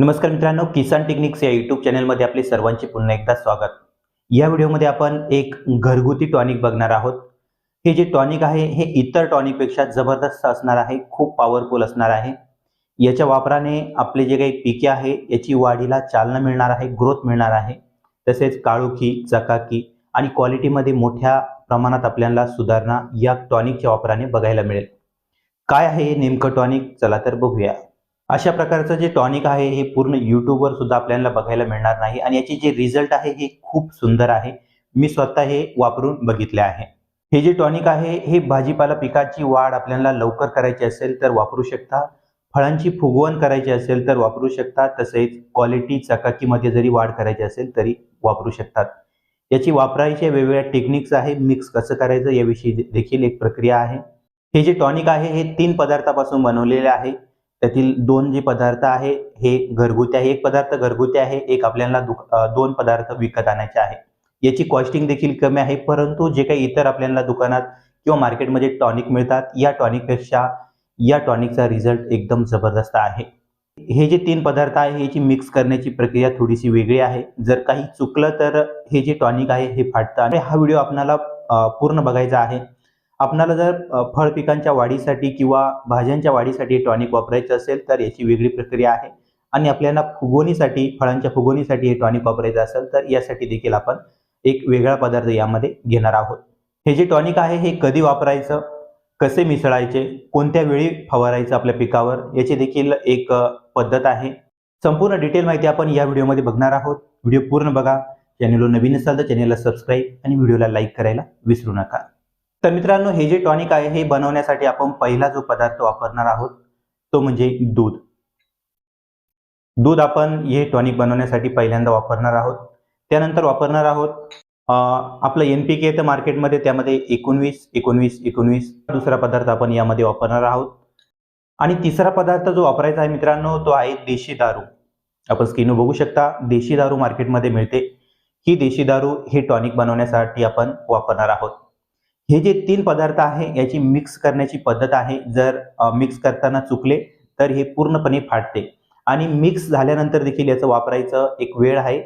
नमस्कार मित्रांनो, किसान टेक्निक्स या यूट्यूब चॅनलमध्ये आपले सर्वांचे पुन्हा एकदा स्वागत. या व्हिडिओमध्ये आपण एक घरगुती टॉनिक बघणार आहोत. हे जे टॉनिक आहे हे इतर टॉनिकपेक्षा जबरदस्त असणार आहे, खूप पॉवरफुल असणार आहे. याच्या वापराने आपले जे काही पिके आहे याची वाढीला चालना मिळणार आहे, ग्रोथ मिळणार आहे. तसेच काळोखी, चकाकी आणि क्वालिटीमध्ये मोठ्या प्रमाणात आपल्याला सुधारणा या टॉनिकच्या वापराने बघायला मिळेल. काय आहे हे नेमकं टॉनिक, चला तर बघूया. अशा प्रकारचं जे टॉनिक आहे हे पूर्ण यूट्यूबवर सुद्धा आपल्याला बघायला मिळणार नाही आणि याची जे रिझल्ट आहे हे खूप सुंदर आहे. मी स्वतः हे वापरून बघितले आहे. हे जे टॉनिक आहे हे भाजीपाला पिकाची वाढ आपल्याला लवकर करायची असेल तर वापरू शकता, फळांची फुगवण करायची असेल तर वापरू शकता, तसेच क्वालिटी चकाकीमध्ये जरी वाढ करायची असेल तरी वापरू शकतात. याची वापरायच्या वेगवेगळ्या टेक्निक्स आहे, मिक्स कसं करायचं याविषयी देखील एक प्रक्रिया आहे. हे जे टॉनिक आहे हे 3 पदार्थापासून बनवलेले आहे. त्यातील 2 जे पदार्थ आहे हे घरगुती आहे. एक पदार्थ घरगुती आहे, एक आपल्याला 2 पदार्थ विकत आणायचे आहे. याची कॉस्टिंग देखील कमी आहे, परंतु जे काही इतर आपल्याला दुकानात किंवा मार्केटमध्ये टॉनिक मिळतात या टॉनिकपेक्षा या टॉनिकचा रिझल्ट एकदम जबरदस्त आहे. हे जे 3 पदार्थ आहे याची मिक्स करण्याची प्रक्रिया थोडीशी वेगळी आहे. जर काही चुकलं तर हे जे टॉनिक आहे हे फाटतं आणि हा व्हिडिओ आपल्याला पूर्ण बघायचा आहे. आपल्याला जर फळ पिकांच्या वाढीसाठी किंवा भाज्यांच्या वाढीसाठी टॉनिक वापरायचं असेल तर याची वेगळी प्रक्रिया आहे आणि आपल्याला फुगवणीसाठी, फळांच्या फुगवणीसाठी हे टॉनिक वापरायचं असेल तर यासाठी देखील आपण एक वेगळा पदार्थ यामध्ये घेणार आहोत. हे जे टॉनिक आहे हे कधी वापरायचं, कसे मिसळायचे, कोणत्या वेळी फवारायचं आपल्या पिकावर याची देखील एक पद्धत आहे. संपूर्ण डिटेल माहिती आपण या व्हिडिओमध्ये बघणार आहोत. व्हिडिओ पूर्ण बघा. चॅनलवर नवीन असाल तर चॅनलला सबस्क्राईब आणि व्हिडिओला लाईक करायला विसरू नका. तर मित्रांनो, हे जे टॉनिक आहे हे बनवण्यासाठी आपण पहिला जो पदार्थ वापरणार आहोत तो म्हणजे दूध. दूध आपण हे टॉनिक बनवण्यासाठी पहिल्यांदा वापरणार आहोत. त्यानंतर वापरणार आहोत आपलं NPK येतं मार्केटमध्ये, त्यामध्ये 19-19-19 दुसरा पदार्थ आपण यामध्ये वापरणार आहोत. आणि तिसरा पदार्थ जो वापरायचा आहे मित्रांनो तो आहे देशी दारू. आपण स्क्रीनवर बघू शकता, देशी दारू मार्केटमध्ये मिळते. ही देशी दारू हे टॉनिक बनवण्यासाठी आपण वापरणार आहोत. हे जे 3 पदार्थ आहे याची मिक्स करण्याची पद्धत आहे. जर मिक्स करताना चुकले तर हे पूर्णपणे फाटते आणि मिक्स झाल्यानंतर देखील याचं वापरायचं एक वेळ आहे.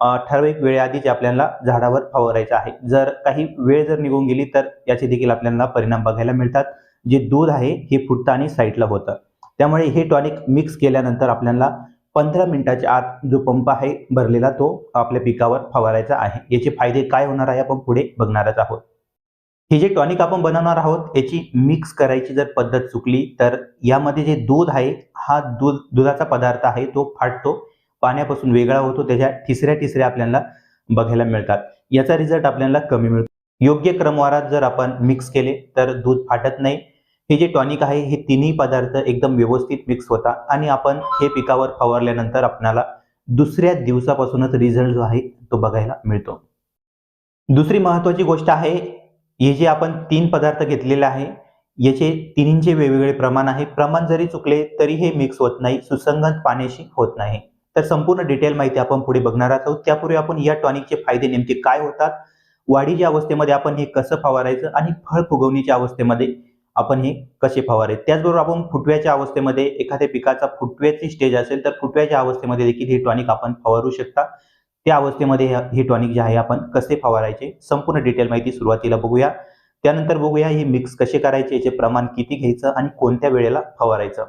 ठराविक वेळेआधीच आपल्याला झाडावर फवारायचं आहे. जर काही वेळ जर निघून गेली तर याचे देखील आपल्याला परिणाम बघायला मिळतात. जे दूध आहे हे फुटतं आणि साईडला होतं. त्यामुळे हे टॉनिक मिक्स केल्यानंतर आपल्याला 15 मिनिटाच्या आत जो पंप आहे भरलेला तो आपल्या पिकावर फवारायचा आहे. याचे फायदे काय होणार आहे आपण पुढे बघणारच आहोत. हे जे टॉनिक आपण बनवणार आहोत याची मिक्स करायची जर पद्धत चुकली तर यामध्ये जे दूध आहे हा दुधाचा पदार्थ आहे तो फाटतो, पाण्यापासून वेगळा होतो, त्याच्या ठिसऱ्या आपल्याला बघायला मिळतात. याचा रिझल्ट आपल्याला कमी मिळतो. योग्य क्रमवारात जर आपण मिक्स केले तर दूध फाटत नाही. हे जे टॉनिक आहे हे तिन्ही पदार्थ एकदम व्यवस्थित मिक्स होतात आणि आपण हे पिकावर फवारल्यानंतर आपल्याला दुसऱ्या दिवसापासूनच रिझल्ट जो आहे तो बघायला मिळतो. दुसरी महत्त्वाची गोष्ट आहे, हे जे आपण 3 पदार्थ घेतलेले आहे याचे तिन्हींचे वेगवेगळे प्रमाण आहे. प्रमाण जरी चुकले तरी हे मिक्स होत नाही, सुसंगत पाण्याशी होत नाही. तर संपूर्ण डिटेल माहिती आपण पुढे बघणार आहोत. त्यापूर्वी आपण या टॉनिकचे फायदे नेमके काय होतात, वाढीच्या अवस्थेमध्ये आपण हे कसं फवारायचं आणि फळ फुगवणीच्या अवस्थेमध्ये आपण हे कसे फवारायचे. त्याचबरोबर आपण फुटव्याच्या अवस्थेमध्ये, एखाद्या पिकाचा फुटव्याची स्टेज असेल तर फुटव्याच्या अवस्थेमध्ये देखील हे टॉनिक आपण फवारू शकता. त्या अवस्थेमध्ये हे टॉनिक जे आहे आपण कसे फवारायचे संपूर्ण डिटेल माहिती सुरुवातीला बघूया. त्यानंतर बघूया हे मिक्स कसे करायचे, याचे प्रमाण किती घ्यायचं आणि कोणत्या वेळेला फवारायचं.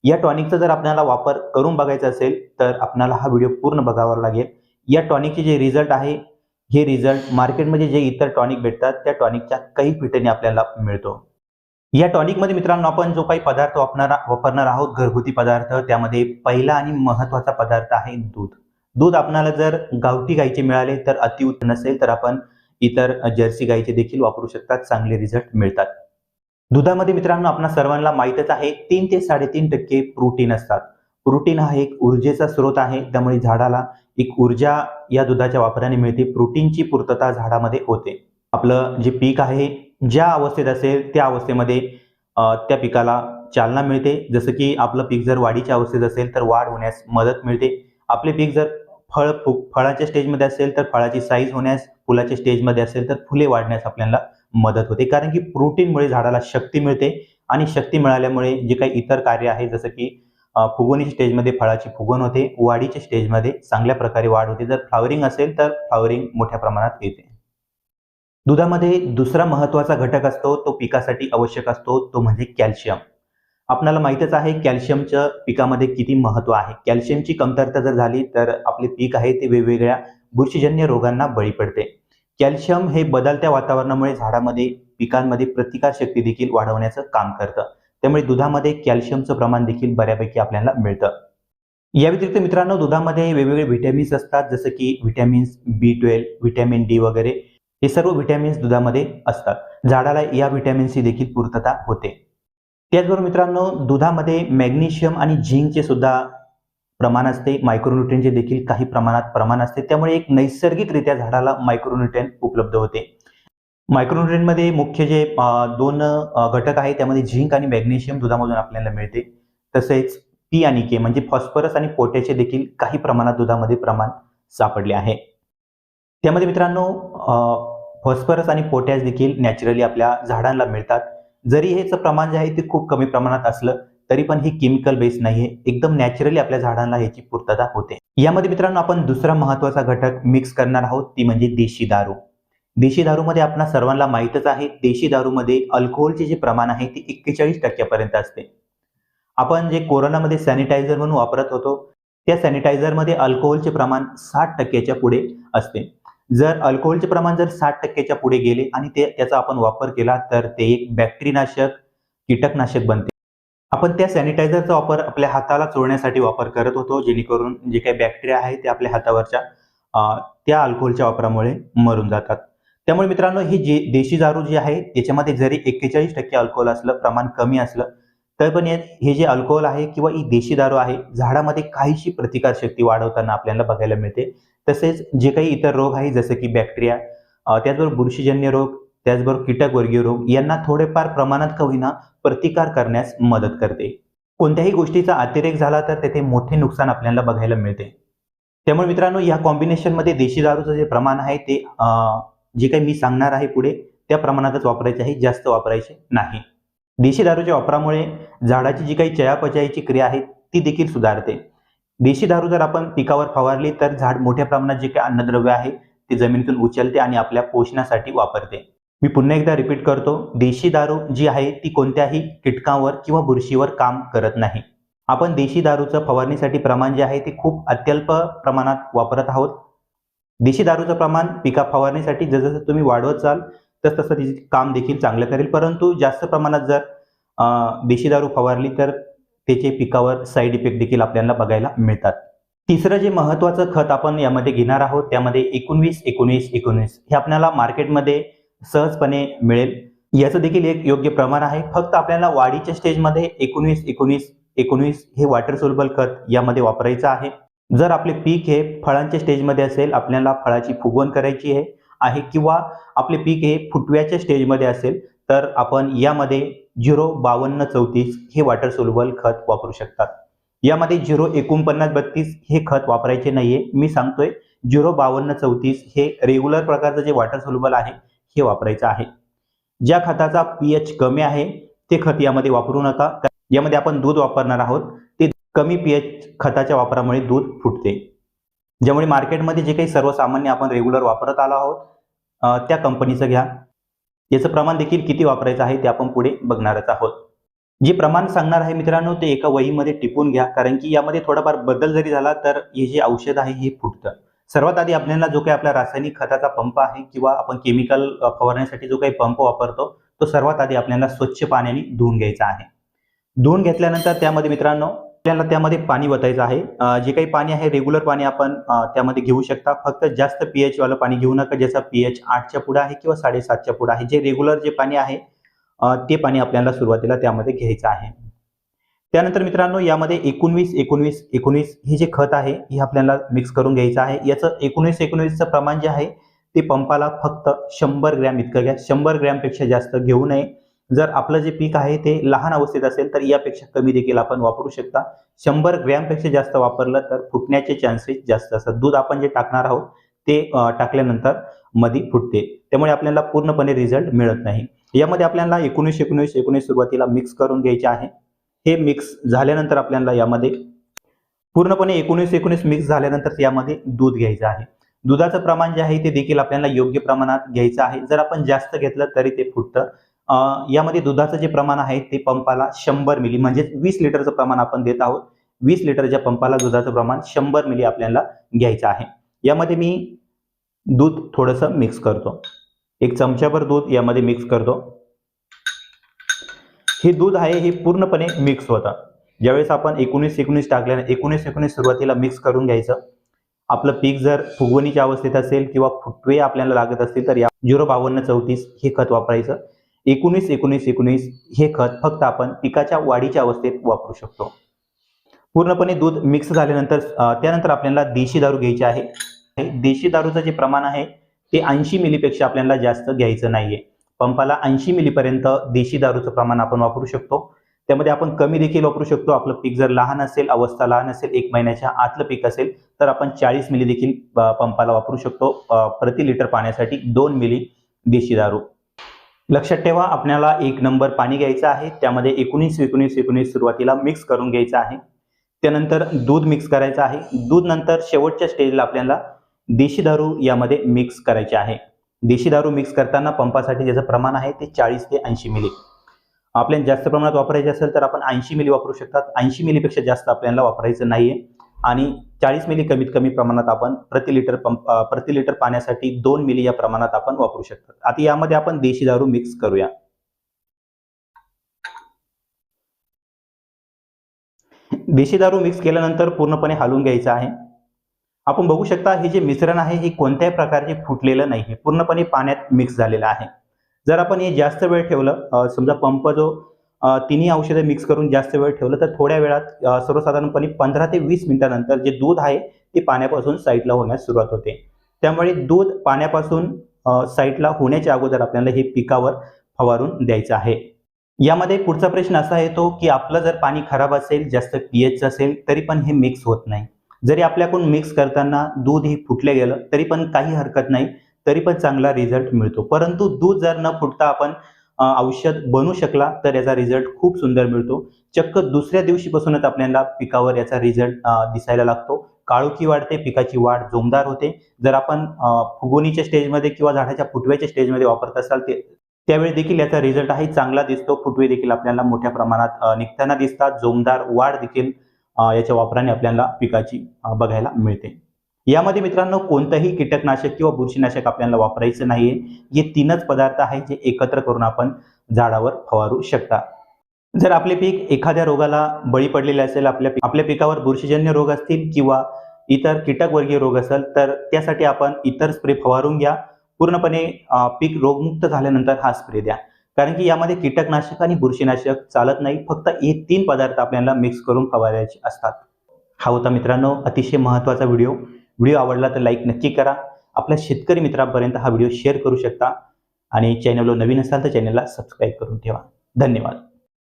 या टॉनिकचा जर आपल्याला वापर करून बघायचा असेल तर आपल्याला हा व्हिडिओ पूर्ण बघावा लागेल. या टॉनिकचे जे रिझल्ट आहे हे रिझल्ट मार्केटमध्ये जे इतर टॉनिक भेटतात त्या टॉनिकच्या काही पटीने आपल्याला मिळतो. या टॉनिकमध्ये मित्रांनो आपण जो काही पदार्थ वापरणार आहोत घरगुती पदार्थ, त्यामध्ये पहिला आणि महत्त्वाचा पदार्थ आहे दूध. दूध आपल्याला जर गावठी गाईचे मिळाले तर अतिउत्तम, नसेल तर आपण इतर जर्सी गाईचे देखील वापरू शकतात, चांगले रिझल्ट मिळतात. दुधामध्ये मित्रांनो आपणा सर्वांना माहीतच आहे 3 ते 3.5% प्रोटीन असतात. प्रोटीन हा एक ऊर्जेचा स्रोत आहे, त्यामुळे झाडाला एक ऊर्जा या दुधाच्या वापराने मिळते. प्रोटीनची पूर्तता झाडामध्ये होते. आपलं जे पीक आहे ज्या अवस्थेत असेल त्या अवस्थेमध्ये त्या पिकाला चालना मिळते. जसं की आपलं पीक जर वाढीच्या अवस्थेत असेल तर वाढ होण्यास मदत मिळते. आपले पीक जर फळाच्या स्टेजमध्ये असेल तर फळाची साईज होण्यास, फुलाच्या स्टेजमध्ये असेल तर फुले वाढण्यास आपल्याला मदत होते. कारण की प्रोटीनमुळे झाडाला शक्ती मिळते आणि शक्ती मिळाल्यामुळे जे काही इतर कार्य आहे जसं की फुगवणीच्या स्टेजमध्ये फळाची फुगवण होते, वाढीच्या स्टेजमध्ये चांगल्या प्रकारे वाढ होते. जर फ्लॉवरिंग असेल तर फ्लॉवरिंग मोठ्या प्रमाणात येते. दुधामध्ये दुसरा महत्त्वाचा घटक असतो, तो पिकासाठी आवश्यक असतो, तो म्हणजे कॅल्शियम. आपल्याला माहीतच आहे कॅल्शियमचं पिकामध्ये किती महत्त्व आहे. कॅल्शियमची कमतरता जर झाली तर आपले पीक आहे ते वेगवेगळ्या बुरशीजन्य रोगांना बळी पडते. कॅल्शियम हे बदलत्या वातावरणामुळे झाडामध्ये, पिकांमध्ये प्रतिकारशक्ती देखील वाढवण्याचं काम करतं. त्यामुळे दुधामध्ये कॅल्शियमचं प्रमाण देखील बऱ्यापैकी आपल्याला मिळतं. या व्यतिरिक्त मित्रांनो, दुधामध्ये वेगवेगळे व्हिटॅमिन्स असतात, जसं की व्हिटॅमिन्स B12, व्हिटॅमिन D वगैरे. हे सर्व व्हिटॅमिन्स दुधामध्ये असतात. झाडाला या व्हिटॅमिन्सची देखील पूर्तता होते. त्याचबरोबर मित्रांनो, दुधामध्ये मॅग्नेशियम आणि झिंकचे सुद्धा प्रमाण असते. मायक्रोन्यूट्रियनचे देखील काही प्रमाण असते. त्यामुळे एक नैसर्गिकरित्या झाडाला मायक्रोन्यूट्रियन उपलब्ध होते. मायक्रोन्यूट्रियनमध्ये मुख्य जे 2 घटक आहेत, त्यामध्ये झिंक आणि मॅग्नेशियम दुधामधून आपल्याला मिळते. तसेच P आणि K म्हणजे फॉस्फरस आणि पोटॅशचे देखील काही प्रमाणात दुधामध्ये प्रमाण सापडले आहे. त्यामध्ये मित्रांनो, फॉस्फरस आणि पोटॅश देखील नॅचरली आपल्या झाडांना मिळतात. जरी ह्याचं प्रमाण जे आहे ते खूप कमी प्रमाणात असलं तरी पण ही केमिकल बेस नाहीये, एकदम नॅचरली आपल्या झाडांना ह्याची पूर्तता होते. यामध्ये मित्रांनो, आपण दुसरा महत्त्वाचा घटक मिक्स करणार आहोत, ती म्हणजे देशी दारू. देशी दारूमध्ये आपणा सर्वांना माहीतच आहे, देशी दारूमध्ये अल्कोहोलचे जे प्रमाण आहे ते 41% पर्यंत असते. आपण जे कोरोनामध्ये सॅनिटायझर म्हणून वापरत होतो, त्या सॅनिटायझरमध्ये अल्कोहोलचे प्रमाण 60% पुढे असते. जर अल्कोहोलचे प्रमाण जर 60% पुढे गेले आणि त्याचा आपण वापर केला तर ते एक बॅक्टेरियानाशक, कीटकनाशक बनते. आपण त्या सॅनिटायझरचा वापर आपल्या हाताला चोळण्यासाठी वापर करत होतो, जेणेकरून जे काही बॅक्टेरिया आहे ते आपल्या हातावरच्या त्या अल्कोहोलच्या वापरामुळे मरून जातात. त्यामुळे मित्रांनो, ही देशी दारू जी आहे याच्यामध्ये जरी 41% अल्कोहोल असलं, प्रमाण कमी असलं, तर पण हे जे अल्कोहोल आहे किंवा ही देशी दारू आहे, झाडामध्ये काहीशी प्रतिकारशक्ती वाढवताना आपल्याला बघायला मिळते. तसेच जे काही इतर रोग आहे, जसे की बॅक्टेरिया, त्याचबरोबर बुरशीजन्य रोग, त्याचबरोबर कीटकवर्गीय रोग, यांना थोडेफार प्रमाणात का होईना प्रतिकार करण्यास मदत करते. कोणत्याही गोष्टीचा अतिरेक झाला तर तेथे मोठे नुकसान आपल्याला बघायला मिळते. त्यामुळे मित्रांनो, या कॉम्बिनेशनमध्ये देशी दारूचं जे प्रमाण आहे ते जे काही मी सांगणार आहे पुढे त्या प्रमाणातच वापरायचे आहे, जास्त वापरायचे नाही. देशी दारूच्या वापरामुळे झाडाची जी काही चयापचयाची क्रिया आहे ती देखील सुधारते. देशी दारू जर आपण पिकावर फवारली तर झाड मोठ्या प्रमाणात जे काही अन्नद्रव्य आहे ते जमिनीतून उचलते आणि आपल्या पोषणासाठी वापरते. मी पुन्हा एकदा रिपीट करतो, देशी दारू जी आहे ती कोणत्याही कीटकांवर किंवा बुरशीवर काम करत नाही. आपण देशी दारूचं फवारणीसाठी प्रमाण जे आहे ते खूप अत्यल्प प्रमाणात वापरत आहोत. देशी दारूचं प्रमाण पिका फवारणीसाठी जसं तुम्ही वाढवत जाल तसं तिचे काम देखील चांगलं करेल, परंतु जास्त प्रमाणात जर देशी दारू फवारली तर त्याचे पिकावर साईड इफेक्ट देखील आपल्याला बघायला मिळतात. तिसरं जे महत्त्वाचं खत आपण यामध्ये घेणार आहोत त्यामध्ये 19-19-19 हे आपल्याला मार्केटमध्ये सहजपणे मिळेल. याचं देखील एक योग्य प्रमाण आहे. फक्त आपल्याला वाढीच्या स्टेजमध्ये 19-19-19 हे वॉटर सोल्युबल खत यामध्ये वापरायचं आहे. जर आपले पीक हे फळांच्या स्टेजमध्ये असेल, आपल्याला फळाची फुगवण करायची आहे किंवा आपले पीक हे फुटव्याच्या स्टेजमध्ये असेल तर आपण यामध्ये 052-34 हे वॉटर सोल्युबल खत वापरू शकतात. यामध्ये 049-32 हे खत वापरायचे नाहीये. मी सांगतोय 052-34 हे रेग्युलर प्रकारचं जे वॉटर सोल्युबल आहे हे वापरायचं आहे. ज्या खताचा pH कमी आहे ते खत यामध्ये वापरू नका. यामध्ये आपण दूध वापरणार आहोत. ते कमी pH खताच्या वापरामुळे दूध फुटते. ज्यामुळे मार्केटमध्ये जे काही सर्वसामान्य आपण रेग्युलर वापरत आलो आहोत त्या कंपनीचं घ्या. याचं प्रमाण देखील किती वापरायचं आहे ते आपण पुढे बघणारच आहोत. जे प्रमाण सांगणार आहे मित्रांनो ते एका वहीमध्ये टिपून घ्या, कारण की यामध्ये थोडाफार बदल जरी झाला तर हे जे औषध आहे हे फुटतं. सर्वात आधी आपल्याला जो काही आपला रासायनिक खताचा पंप आहे किंवा आपण केमिकल फवारण्यासाठी जो काही पंप वापरतो तो सर्वात आधी आपल्याला स्वच्छ पाण्याने धुवून घ्यायचा आहे. धुवून घेतल्यानंतर त्यामध्ये मित्रांनो आपल्याला त्यामध्ये पाणी ओतायचं आहे. जे काही पाणी आहे रेग्युलर पाणी आपण त्यामध्ये घेऊ शकता. फक्त जास्त pH वालं पाणी घेऊ नका, ज्याचा pH 8च्या पुढे आहे किंवा 7.5च्या पुढे आहे. जे रेग्युलर जे पाणी आहे ते पाणी आपल्याला सुरुवातीला त्यामध्ये घ्यायचं आहे. त्यानंतर मित्रांनो यामध्ये 19-19-19 हे जे खत आहे हे आपल्याला मिक्स करून घ्यायचं आहे. याचं 19-19चं प्रमाण जे आहे ते पंपाला फक्त 100 ग्रॅम इतकं घ्या. 100 ग्रॅमपेक्षा जास्त घेऊ नये. जर आपलं जे पीक आहे ते लहान अवस्थेत असेल तर यापेक्षा कमी देखील आपण वापरू शकता. 100 ग्रॅमपेक्षा जास्त वापरलं तर फुटण्याचे चान्सेस जास्त असतात. दूध आपण जे टाकणार आहोत ते टाकल्यानंतर मध्ये फुटते, त्यामुळे आपल्याला पूर्णपणे रिझल्ट मिळत नाही. यामध्ये आपल्याला 19-19-19 सुरुवातीला मिक्स करून घ्यायचे आहे. हे मिक्स झाल्यानंतर आपल्याला यामध्ये पूर्णपणे 19 मिक्स झाल्यानंतर यामध्ये दूध घ्यायचं आहे. दुधाचं प्रमाण जे आहे ते देखील आपल्याला योग्य प्रमाणात घ्यायचं आहे. जर आपण जास्त घेतलं तरी ते फुटतं. यामध्ये दुधाचं जे प्रमाण आहे ते पंपाला 100 मिली म्हणजे 20 लिटरचं प्रमाण आपण देत आहोत. 20 लिटरच्या पंपाला दुधाचं प्रमाण 100 मिली आपल्याला घ्यायचं आहे. यामध्ये मी दूध थोडंसं मिक्स करतो. 1 चमचाभर दूध यामध्ये मिक्स करतो. हे दूध आहे हे पूर्णपणे मिक्स होतं. ज्यावेळेस आपण 19 टाकल्याने 19 सुरुवातीला मिक्स करून घ्यायचं. आपलं पीक जर फुगवणीच्या अवस्थेत असेल किंवा फुटवे आपल्याला लागत असतील तर या 05234 हे खत वापरायचं. 19 हे खत फक्त आपण पिकाच्या वाढीच्या अवस्थेत वापरू शकतो. पूर्णपणे दूध मिक्स झाल्यानंतर त्यानंतर आपल्याला देशी दारू घ्यायची आहे. देशी दारूचं जे प्रमाण आहे ते 80 मिलीपेक्षा आपल्याला जास्त घ्यायचं नाहीये. पंपाला 80 मिलीपर्यंत देशी दारूचं प्रमाण आपण वापरू शकतो. त्यामध्ये आपण कमी देखील वापरू शकतो. आपलं पीक जर लहान असेल, अवस्था लहान असेल, 1 महिन्याच्या आतलं पीक असेल तर आपण 40 मिली देखील पंपाला वापरू शकतो. प्रति लिटर पाण्यासाठी 2 मिली देशी दारू. लक्षात ठेवा, आपल्याला 1 नंबर पाणी घ्यायचं आहे. त्यामध्ये 19 सुरुवातीला मिक्स करून घ्यायचं आहे. त्यानंतर दूध मिक्स करायचं आहे. दूध नंतर शेवटच्या स्टेजला आपल्याला देशी दारू यामध्ये मिक्स करायची आहे. देशी दारू मिक्स करताना पंपासाठी ज्याचं प्रमाण आहे ते 40 ते 80 मिली. आपल्याला जास्त प्रमाणात वापरायचे असेल तर आपण 80 मिली वापरू शकतात. 80 मिलीपेक्षा जास्त आपल्याला वापरायचं नाहीये आणि 40 मिली कमीत कमी प्रमाणात आपण प्रति लिटर पाण्यासाठी 2 मिली या प्रमाणात आपण वापरू शकतात. आता यामध्ये आपण देशी दारू मिक्स करूया. देशी दारू मिक्स केल्यानंतर पूर्णपणे हलवून घ्यायचं आहे. आपण बघू शकता हे जे मिश्रण आहे हे कोणत्याही प्रकारचे फुटलेलं नाही, पूर्णपणे पाण्यात मिक्स झालेलं आहे. जर आपण हे जास्त वेळ ठेवलं, समजा पंप जो तिन्ही औषधे मिक्स करून जास्त वेळ ठेवलं तर थोड्या वेळात सर्वसाधारणपणे 15 ते 20 मिनिटांनंतर जे दूध आहे ते पाण्यापासून साईडला होण्यास सुरुवात होते. त्यामुळे दूध पाण्यापासून साईडला होण्याच्या अगोदर आपल्याला हे पिकावर फवारून द्यायचं आहे. यामध्ये पुढचा प्रश्न असा येतो की आपलं जर पाणी खराब असेल, जास्त पीएच असेल तरी पण हे मिक्स होत नाही. जरी आपल्याकडून मिक्स करताना दूध हे फुटले गेलं तरी पण काही हरकत नाही, तरी पण चांगला रिझल्ट मिळतो. परंतु दूध जर न फुटता आपण औषध बनवू शकला तर याचा रिझल्ट खूप सुंदर मिळतो. चक्क दुसऱ्या दिवशीपासूनच आपल्याला पिकावर याचा रिझल्ट दिसायला लागतो. काळोखी वाढते, पिकाची वाढ जोमदार होते. जर आपण फुगवणीच्या स्टेजमध्ये किंवा झाडाच्या फुटव्याच्या स्टेजमध्ये वापरत असाल त्यावेळी देखील याचा रिझल्ट आहे चांगला दिसतो. फुटवे देखील आपल्याला मोठ्या प्रमाणात निघताना दिसतात. जोमदार वाढ देखील याच्या वापराने आपल्याला पिकाची बघायला मिळते. यामध्ये मित्रांनो कोणतंही कीटकनाशक किंवा बुरशीनाशक आपल्याला वापरायचं नाहीये. हे 3च पदार्थ आहेत जे एकत्र करून आपण झाडावर फवारू शकता. जर आपले पीक एखाद्या रोगाला बळी पडलेले असेल, आपल्या पिकावर बुरशीजन्य रोग असतील किंवा इतर कीटकवर्गीय रोग असेल तर त्यासाठी आपण इतर स्प्रे फवारून घ्या. पूर्णपणे पीक रोगमुक्त झाल्यानंतर हा स्प्रे द्या. कारण की यामध्ये कीटकनाशक आणि बुरशीनाशक चालत नाही. फक्त हे 3 पदार्थ आपल्याला मिक्स करून फवारायचे असतात. हा होता मित्रांनो अतिशय महत्त्वाचा व्हिडिओ. व्हिडिओ आवडला तर लाईक नक्की करा. आपल्या शेतकरी मित्रांपर्यंत हा व्हिडिओ शेअर करू शकता आणि चॅनलवर नवीन असाल तर चॅनलला सबस्क्राईब करून ठेवा. धन्यवाद.